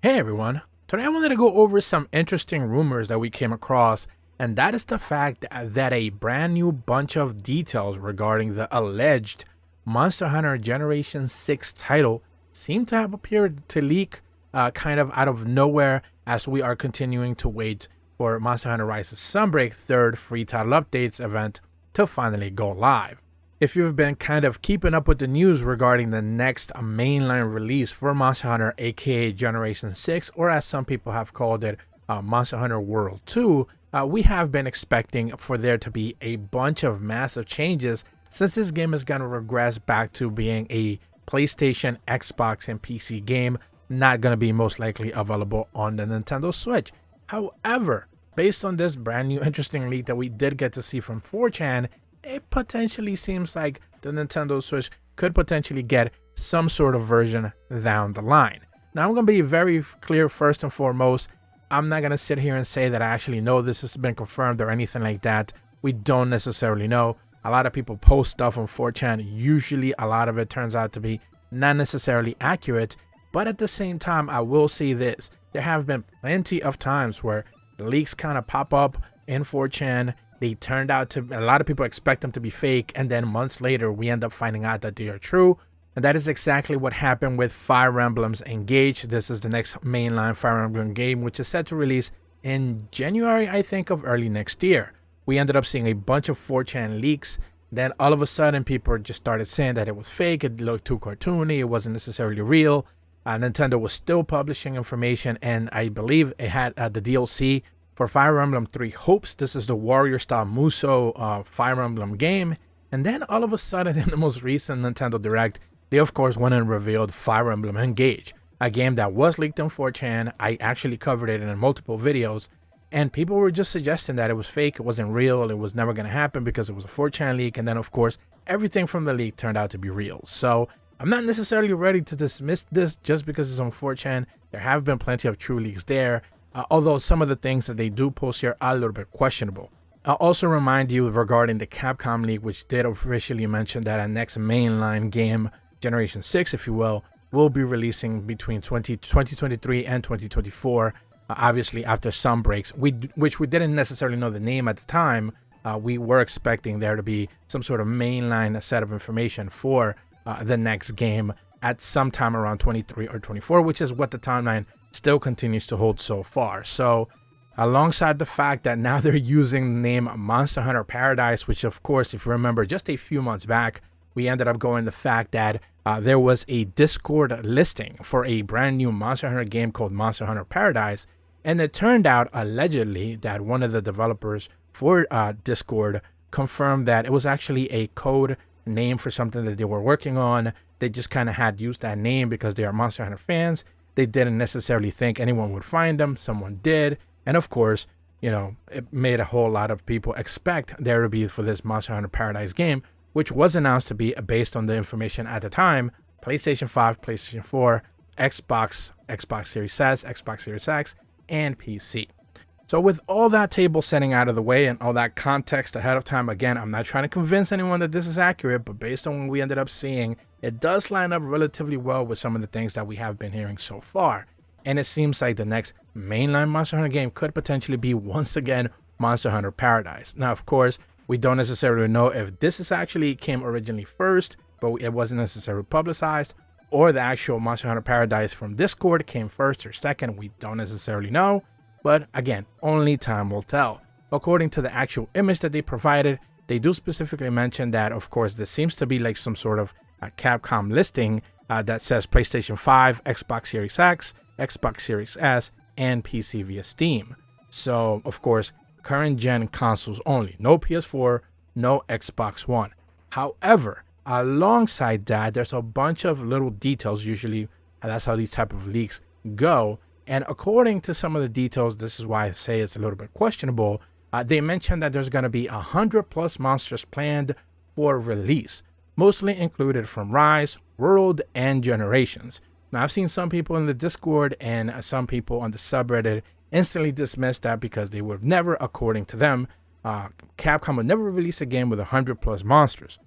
Hey everyone, today I wanted to go over some interesting rumors that we came across, and that is the fact that a brand new bunch of details regarding the alleged Monster Hunter Generation 6 title seem to have appeared to leak kind of out of nowhere as we are continuing to wait for Monster Hunter Rise Sunbreak third free title updates event to finally go live. If you've been kind of keeping up with the news regarding the next mainline release for Monster Hunter, aka Generation 6, or as some people have called it, Monster Hunter World 2, we have been expecting for there to be a bunch of massive changes since this game is going to regress back to being a PlayStation, Xbox, and PC game, not going to be most likely available on the Nintendo Switch. However, based on this brand new interesting leak that we did get to see from 4chan, it potentially seems like the Nintendo Switch could potentially get some sort of version down the line. Now, I'm going to be very clear first and foremost. I'm not going to sit here and say that I actually know this has been confirmed or anything like that. We don't necessarily know. A lot of people post stuff on 4chan. Usually, a lot of it turns out to be not necessarily accurate. But at the same time, I will say this. There have been plenty of times where leaks kind of pop up in 4chan. They turned out to, a lot of people expect them to be fake, and then months later we end up finding out that they are true. And that is exactly what happened with Fire Emblem's Engage. This is the next mainline Fire Emblem game, which is set to release in January, I think, of early next year. We ended up seeing a bunch of 4chan leaks. Then all of a sudden people just started saying that it was fake, it looked too cartoony, it wasn't necessarily real. Nintendo was still publishing information, and I believe it had the DLC for Fire Emblem 3 Hopes. This is the warrior-style Musou Fire Emblem game. And then all of a sudden, in the most recent Nintendo Direct, they of course went and revealed Fire Emblem Engage, a game that was leaked on 4chan. I actually covered it in multiple videos, and people were just suggesting that it was fake, it wasn't real, it was never going to happen because it was a 4chan leak. And then of course, everything from the leak turned out to be real. So I'm not necessarily ready to dismiss this just because it's on 4chan. There have been plenty of true leaks there. Although some of the things that they do post here are a little bit questionable. I'll also remind you regarding the Capcom leak, which did officially mention that a next mainline game, Generation 6 if you will be releasing between 2023 and 2024, obviously after some breaks, which we didn't necessarily know the name at the time. We were expecting there to be some sort of mainline set of information for the next game at some time around 23 or 24, which is what the timeline still continues to hold so far. So alongside the fact that now they're using the name Monster Hunter Paradise, which of course, if you remember, just a few months back, we ended up going the fact that there was a Discord listing for a brand new Monster Hunter game called Monster Hunter Paradise. And it turned out allegedly that one of the developers for Discord confirmed that it was actually a code name for something that they were working on. They just kind of had used that name because they are Monster Hunter fans. They didn't necessarily think anyone would find them. Someone did. And of course, you know, it made a whole lot of people expect there to be for this Monster Hunter Paradise game, which was announced to be based on the information at the time, PlayStation 5, PlayStation 4, Xbox Series S, Xbox Series X, and PC. So with all that table setting out of the way and all that context ahead of time, again, I'm not trying to convince anyone that this is accurate, but based on what we ended up seeing, it does line up relatively well with some of the things that we have been hearing so far. And it seems like the next mainline Monster Hunter game could potentially be, once again, Monster Hunter Paradise. Now, of course, we don't necessarily know if this is actually came originally first, but it wasn't necessarily publicized, or the actual Monster Hunter Paradise from Discord came first or second. We don't necessarily know. But again, only time will tell. According to the actual image that they provided, they do specifically mention that, of course, this seems to be like some sort of Capcom listing that says PlayStation 5, Xbox Series X, Xbox Series S, and PC via Steam. So, of course, current gen consoles only. No PS4, no Xbox One. However, alongside that, there's a bunch of little details. Usually, that's how these type of leaks go. And according to some of the details, this is why I say it's a little bit questionable. They mentioned that there's going to be 100+ monsters planned for release, mostly included from Rise, World, and Generations. Now, I've seen some people in the Discord and some people on the subreddit instantly dismiss that because they would never, according to them, Capcom would never release a game with 100+ monsters.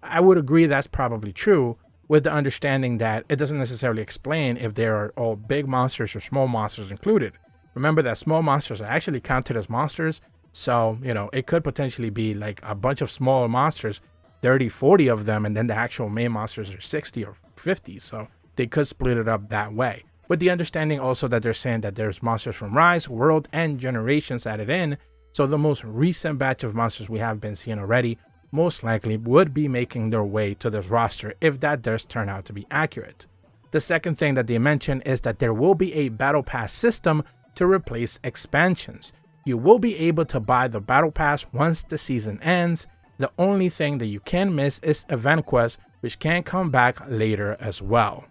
I would agree that's probably true, with the understanding that it doesn't necessarily explain if there are all big monsters or small monsters included. Remember that small monsters are actually counted as monsters, so, it could potentially be like a bunch of smaller monsters, 30, 40 of them, and then the actual main monsters are 60 or 50, so they could split it up that way. With the understanding also that they're saying that there's monsters from Rise, World, and Generations added in, so the most recent batch of monsters we have been seeing already most likely would be making their way to this roster if that does turn out to be accurate. The second thing that they mention is that there will be a battle pass system to replace expansions. You will be able to buy the battle pass once the season ends. The only thing that you can miss is event quests, which can come back later as well.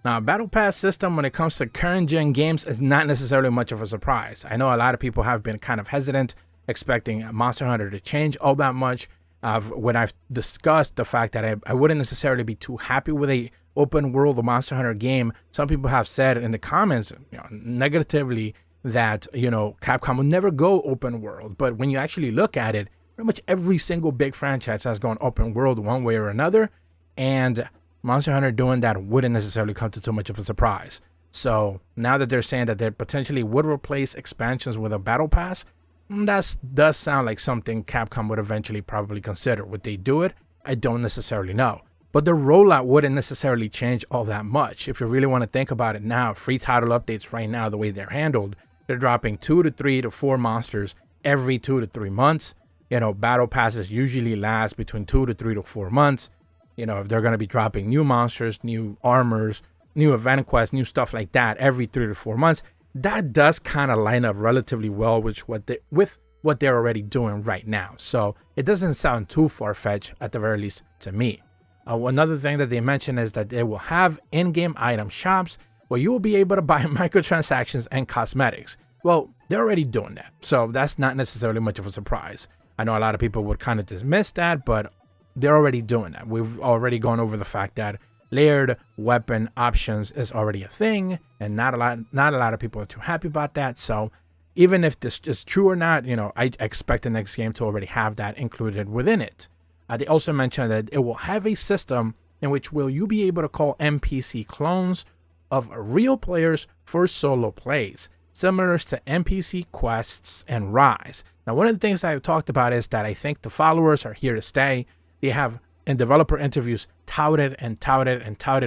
Now, a battle pass system when it comes to current gen games is not necessarily much of a surprise. I know a lot of people have been kind of hesitant, expecting Monster Hunter to change all that much. When I've discussed the fact that I wouldn't necessarily be too happy with a open world Monster Hunter game, some people have said in the comments, negatively, that Capcom would never go open world. But when you actually look at it, pretty much every single big franchise has gone open world one way or another, and Monster Hunter doing that wouldn't necessarily come to too much of a surprise. So now that they're saying that they potentially would replace expansions with a battle pass, that does sound like something Capcom would eventually probably consider. Would they do it? I don't necessarily know. But the rollout wouldn't necessarily change all that much. If you really want to think about it now, free title updates right now, the way they're handled, they're dropping 2 to 3 to 4 monsters every 2 to 3 months. Battle passes usually last between 2 to 3 to 4 months. If they're going to be dropping new monsters, new armors, new event quests, new stuff like that every 3 to 4 months, that does kind of line up relatively well with what they're already doing right now. So it doesn't sound too far-fetched, at the very least to me. Another thing that they mentioned is that they will have in-game item shops where you will be able to buy microtransactions and cosmetics. Well, they're already doing that, so that's not necessarily much of a surprise. I know a lot of people would kind of dismiss that, but they're already doing that. We've already gone over the fact that layered weapon options is already a thing, and not a lot of people are too happy about that. So even if this is true or not, I expect the next game to already have that included within it. They also mentioned that it will have a system in which you'll be able to call NPC clones of real players for solo plays, similar to NPC quests and Rise. Now, one of the things I've talked about is that I think the followers are here to stay. They have, in developer interviews, touted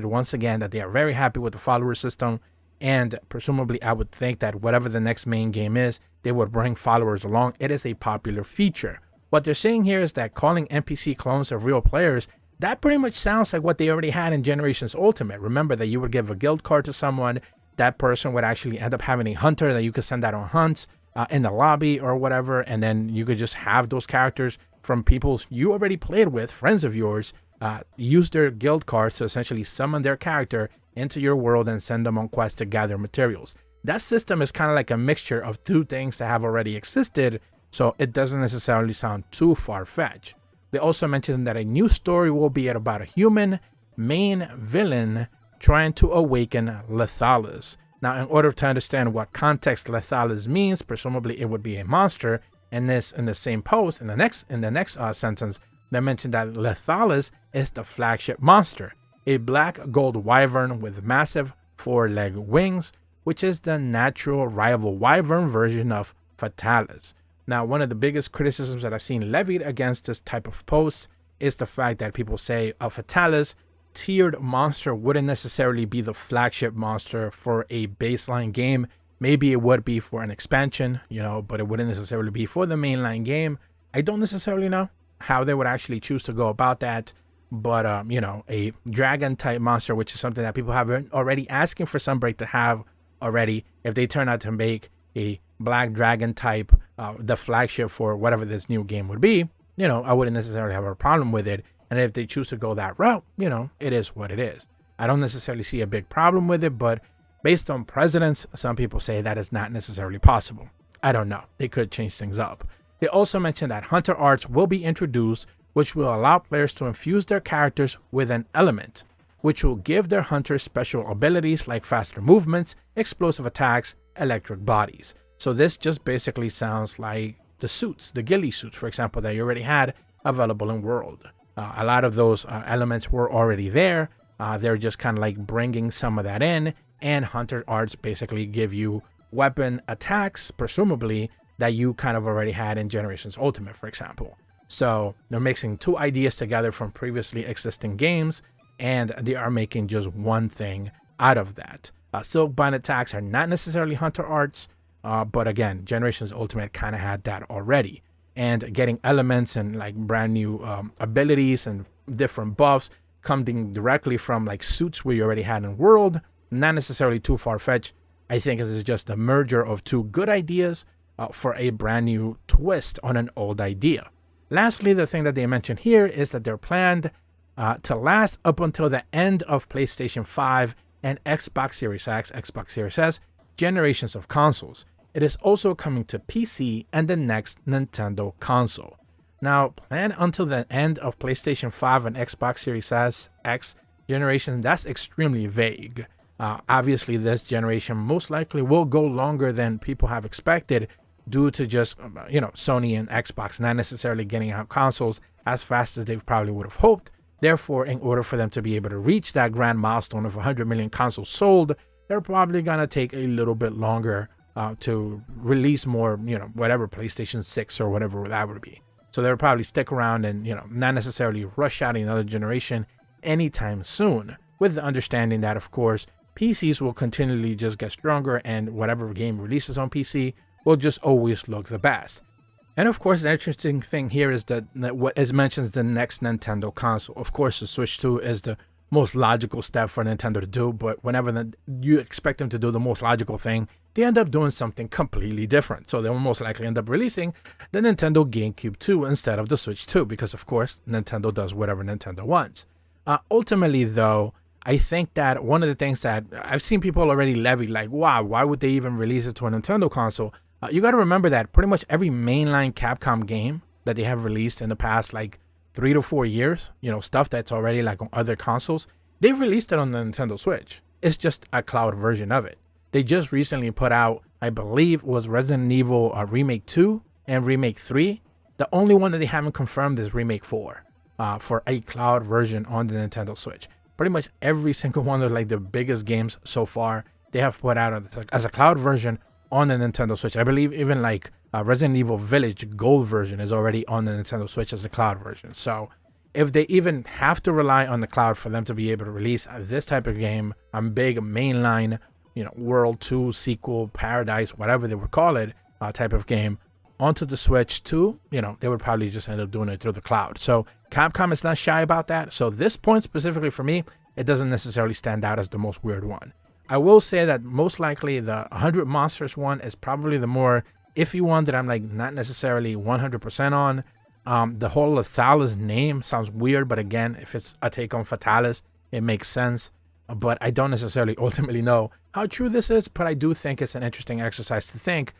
once again that they are very happy with the follower system, and presumably I would think that whatever the next main game is, they would bring followers along. It is a popular feature. What they're saying here is that calling NPC clones of real players, that pretty much sounds like what they already had in Generations Ultimate. Remember that you would give a guild card to someone, that person would actually end up having a hunter that you could send out on hunts in the lobby or whatever, and then you could just have those characters from people you already played with, friends of yours, use their guild cards to essentially summon their character into your world and send them on quests to gather materials. That system is kind of like a mixture of two things that have already existed, so it doesn't necessarily sound too far-fetched. They also mentioned that a new story will be about a human main villain trying to awaken Lethalis. Now, in order to understand what context Lethalis means, presumably it would be a monster. In the same post, in the next sentence, they mentioned that Lethalis is the flagship monster, a black gold wyvern with massive 4-leg wings, which is the natural rival wyvern version of Fatalis. Now, one of the biggest criticisms that I've seen levied against this type of post is the fact that people say a Fatalis tiered monster wouldn't necessarily be the flagship monster for a baseline game. Maybe it would be for an expansion, but it wouldn't necessarily be for the mainline game. I don't necessarily know how they would actually choose to go about that. But, a dragon type monster, which is something that people have been already asking for Sunbreak to have already. If they turn out to make a black dragon type, the flagship for whatever this new game would be, I wouldn't necessarily have a problem with it. And if they choose to go that route, it is what it is. I don't necessarily see a big problem with it, but based on precedents, some people say that is not necessarily possible. I don't know. They could change things up. They also mentioned that Hunter Arts will be introduced, which will allow players to infuse their characters with an element, which will give their hunters special abilities like faster movements, explosive attacks, electric bodies. So this just basically sounds like the suits, the ghillie suits, for example, that you already had available in World. A lot of those elements were already there, They're just kind of like bringing some of that in, and Hunter Arts basically give you weapon attacks, presumably, that you kind of already had in Generations Ultimate, for example. So they're mixing two ideas together from previously existing games, and they are making just one thing out of that. Silkbind attacks are not necessarily Hunter Arts, but again, Generations Ultimate kind of had that already. And getting elements and like brand new abilities and different buffs coming directly from like suits we already had in World, not necessarily too far-fetched. I think this is just a merger of two good ideas for a brand new twist on an old idea. Lastly, the thing that they mentioned here is that they're planned to last up until the end of PlayStation 5 and Xbox Series X, Xbox Series S generations of consoles. It is also coming to PC and the next Nintendo console. Now, planned until the end of PlayStation 5 and Xbox Series S, X generation, that's extremely vague. Obviously, this generation most likely will go longer than people have expected due to just, Sony and Xbox not necessarily getting out consoles as fast as they probably would have hoped. Therefore, in order for them to be able to reach that grand milestone of 100 million consoles sold, they're probably going to take a little bit longer to release more, whatever, PlayStation 6 or whatever that would be. So they'll probably stick around and, not necessarily rush out another generation anytime soon, with the understanding that, of course, PCs will continually just get stronger and whatever game releases on PC will just always look the best. And of course, the interesting thing here is that what it mentions the next Nintendo console. Of course, the Switch 2 is the most logical step for Nintendo to do, but whenever you expect them to do the most logical thing, they end up doing something completely different. So they'll most likely end up releasing the Nintendo GameCube 2 instead of the Switch 2, because of course, Nintendo does whatever Nintendo wants. Ultimately, though, I think that one of the things that I've seen people already levy, like, wow, why would they even release it to a Nintendo console? You got to remember that pretty much every mainline Capcom game that they have released in the past, like 3 to 4 years, stuff that's already like on other consoles, they've released it on the Nintendo Switch. It's just a cloud version of it. They just recently put out, I believe, was Resident Evil Remake 2 and Remake 3. The only one that they haven't confirmed is Remake 4 for a cloud version on the Nintendo Switch. Pretty much every single one of like the biggest games so far, they have put out as a cloud version on the Nintendo Switch. I believe even like Resident Evil Village Gold version is already on the Nintendo Switch as a cloud version. So if they even have to rely on the cloud for them to be able to release this type of game, a big mainline, World 2 sequel, Paradise, whatever they would call it, type of game, onto the Switch too, they would probably just end up doing it through the cloud. So Capcom is not shy about that. So this point specifically for me, it doesn't necessarily stand out as the most weird one. I will say that most likely the 100 Monsters one is probably the more iffy one that I'm like not necessarily 100% on. The whole Lethalis name sounds weird, but again, if it's a take on Fatalis, it makes sense. But I don't necessarily ultimately know how true this is, but I do think it's an interesting exercise to think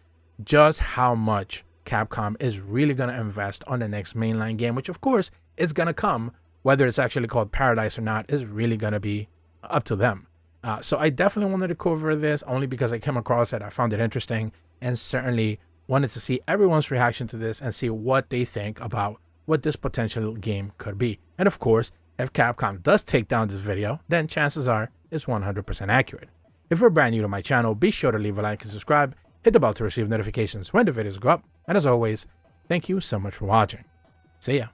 just how much Capcom is really going to invest on the next mainline game, which of course is going to come, whether it's actually called Paradise or not, is really going to be up to them. So I definitely wanted to cover this only because I came across it. I found it interesting and certainly wanted to see everyone's reaction to this and see what they think about what this potential game could be. And of course, if Capcom does take down this video, then chances are it's 100% accurate. If you're brand new to my channel, be sure to leave a like and subscribe. Hit the bell to receive notifications when the videos go up. And as always, thank you so much for watching. See ya.